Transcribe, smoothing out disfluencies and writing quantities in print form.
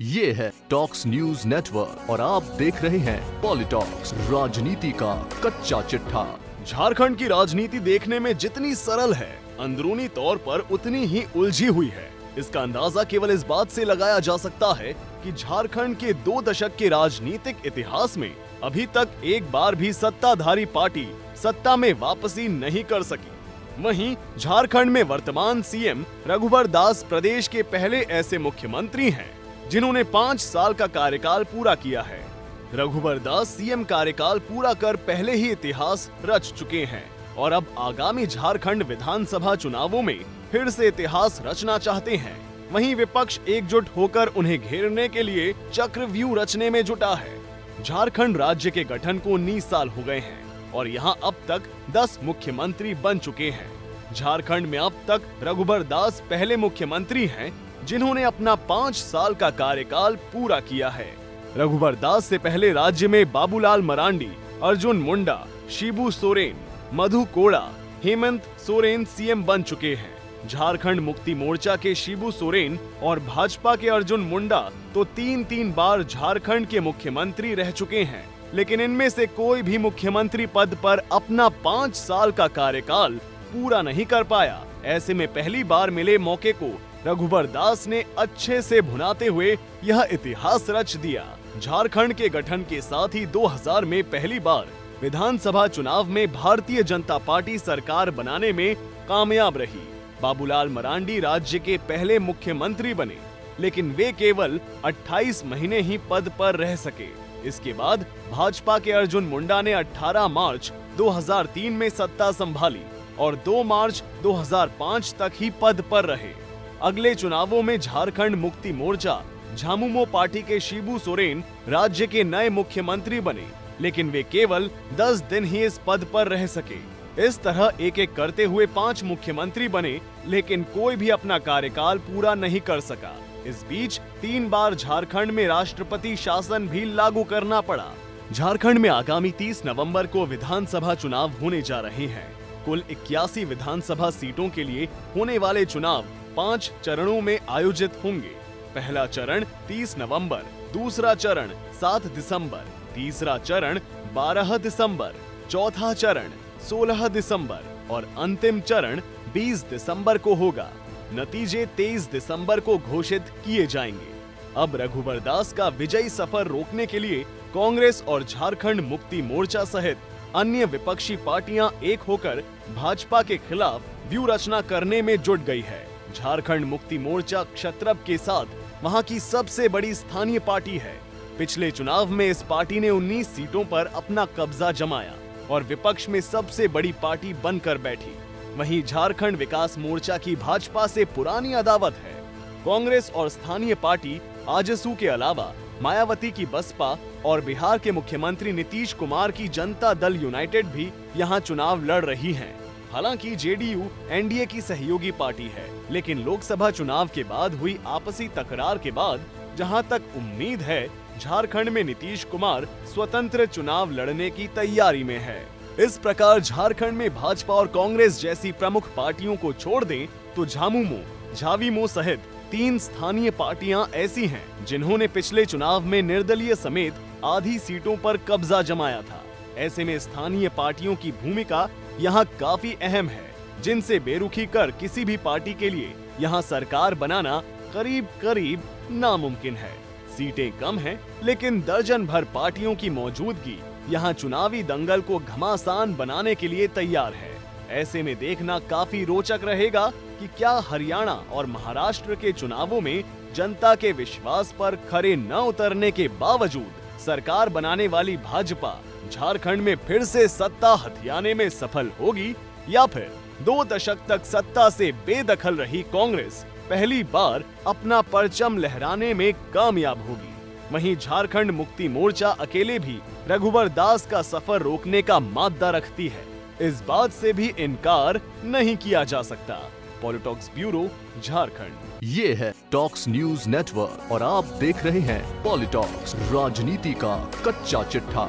ये है talks news network और आप देख रहे हैं पॉलिटॉक्स, राजनीति का कच्चा चिट्ठा। झारखंड की राजनीति देखने में जितनी सरल है, अंदरूनी तौर पर उतनी ही उलझी हुई है। इसका अंदाजा केवल इस बात से लगाया जा सकता है कि झारखंड के 2 दशक के राजनीतिक इतिहास में अभी तक एक बार भी सत्ताधारी पार्टी सत्ता में वापसी नहीं कर सकी। वहीं झारखंड में वर्तमान सीएम रघुवर दास प्रदेश के पहले ऐसे मुख्यमंत्री हैं जिन्होंने 5 साल का कार्यकाल पूरा किया है। रघुवर दास सीएम कार्यकाल पूरा कर पहले ही इतिहास रच चुके हैं और अब आगामी झारखंड विधानसभा चुनावों में फिर से इतिहास रचना चाहते हैं। वहीं विपक्ष एकजुट होकर उन्हें घेरने के लिए चक्रव्यूह रचने में जुटा है। झारखंड राज्य के गठन को 19 साल हो गए हैं और यहां अब तक 10 मुख्यमंत्री बन चुके हैं। झारखंड में अब तक रघुवर दास पहले मुख्यमंत्री हैं जिन्होंने अपना 5 साल का कार्यकाल पूरा किया है। रघुवर दास से पहले राज्य में बाबूलाल मरांडी, अर्जुन मुंडा, शिबू सोरेन, मधु कोड़ा, हेमंत सोरेन सीएम बन चुके हैं। झारखंड मुक्ति मोर्चा के शिबू सोरेन और भाजपा के अर्जुन मुंडा तो 3-3 बार झारखंड के मुख्यमंत्री रह चुके हैं, लेकिन इनमें से कोई भी मुख्यमंत्री पद पर अपना 5 साल का कार्यकाल पूरा नहीं कर पाया। ऐसे में पहली बार मिले मौके को रघुवर दास ने अच्छे से भुनाते हुए यह इतिहास रच दिया। झारखंड के गठन के साथ ही 2000 में पहली बार विधानसभा चुनाव में भारतीय जनता पार्टी सरकार बनाने में कामयाब रही। बाबूलाल मरांडी राज्य के पहले मुख्यमंत्री बने, लेकिन वे केवल 28 महीने ही पद पर रह सके। इसके बाद भाजपा के अर्जुन मुंडा ने 18 मार्च 2003 में सत्ता संभाली और 2 मार्च 2005 तक ही पद पर रहे। अगले चुनावों में झारखंड मुक्ति मोर्चा झामुमो पार्टी के शिबू सोरेन राज्य के नए मुख्यमंत्री बने, लेकिन वे केवल 10 दिन ही इस पद पर रह सके। इस तरह एक-एक करते हुए 5 मुख्यमंत्री बने, लेकिन कोई भी अपना कार्यकाल पूरा नहीं कर सका। इस बीच 3 बार झारखंड में राष्ट्रपति शासन भी लागू करना पड़ा। झारखंड में आगामी 30 नवंबर को विधानसभा चुनाव होने जा रहे हैं। कुल 81 विधानसभा सीटों के लिए होने वाले चुनाव 5 चरणों में आयोजित होंगे। पहला चरण 30 नवंबर, दूसरा चरण 7 दिसंबर, तीसरा चरण 12 दिसंबर, चौथा चरण 16 दिसंबर और अंतिम चरण 20 दिसंबर को होगा। नतीजे 23 दिसंबर को घोषित किए जाएंगे। अब रघुवर दास का विजयी सफर रोकने के लिए कांग्रेस और झारखंड मुक्ति मोर्चा सहित अन्य विपक्षी पार्टियां एक होकर भाजपा के खिलाफ व्यूह रचना करने में जुट गई है। झारखंड मुक्ति मोर्चा क्षत्रप के साथ वहां की सबसे बड़ी स्थानीय पार्टी है। पिछले चुनाव में इस पार्टी ने 19 सीटों पर अपना कब्जा जमाया और विपक्ष में सबसे बड़ी पार्टी बनकर बैठी। वहीं झारखंड विकास मोर्चा की भाजपा से पुरानी अदावत है। कांग्रेस और स्थानीय पार्टी आजसू के अलावा मायावती की बसपा और बिहार के मुख्यमंत्री नीतीश कुमार की जनता दल यूनाइटेड भी यहां चुनाव लड़ रही हैं। हालांकि जेडीयू एनडीए की सहयोगी पार्टी है, लेकिन लोकसभा चुनाव के बाद हुई आपसी तकरार के बाद जहां तक उम्मीद है, झारखंड में नीतीश कुमार स्वतंत्र चुनाव लड़ने की तैयारी में है। इस प्रकार झारखंड में भाजपा और कांग्रेस जैसी प्रमुख पार्टियों को छोड़ दें तो झामुमो, झाविमो सहित 3 स्थानीय पार्टियां ऐसी हैं जिन्होंने पिछले चुनाव में निर्दलीय समेत आधी सीटों पर कब्जा जमाया था। ऐसे में स्थानीय पार्टियों की भूमिका यहाँ काफी अहम है, जिनसे बेरुखी कर किसी भी पार्टी के लिए यहाँ सरकार बनाना करीब करीब नामुमकिन है। सीटें कम हैं, लेकिन दर्जन भर पार्टियों की मौजूदगी यहाँ चुनावी दंगल को घमासान बनाने के लिए तैयार है। ऐसे में देखना काफी रोचक रहेगा कि क्या हरियाणा और महाराष्ट्र के चुनावों में जनता के विश्वास पर खरे न उतरने के बावजूद सरकार बनाने वाली भाजपा झारखंड में फिर से सत्ता हथियाने में सफल होगी, या फिर 2 दशक तक सत्ता से बेदखल रही कांग्रेस पहली बार अपना परचम लहराने में कामयाब होगी। वहीं झारखंड मुक्ति मोर्चा अकेले भी रघुवर दास का सफर रोकने का माद्दा रखती है। इस बात से भी इनकार नहीं किया जा सकता। पॉलिटॉक्स ब्यूरो, झारखंड। ये है टॉक्स न्यूज नेटवर्क और आप देख रहे हैं पॉलिटॉक्स, राजनीति का कच्चा चिट्ठा।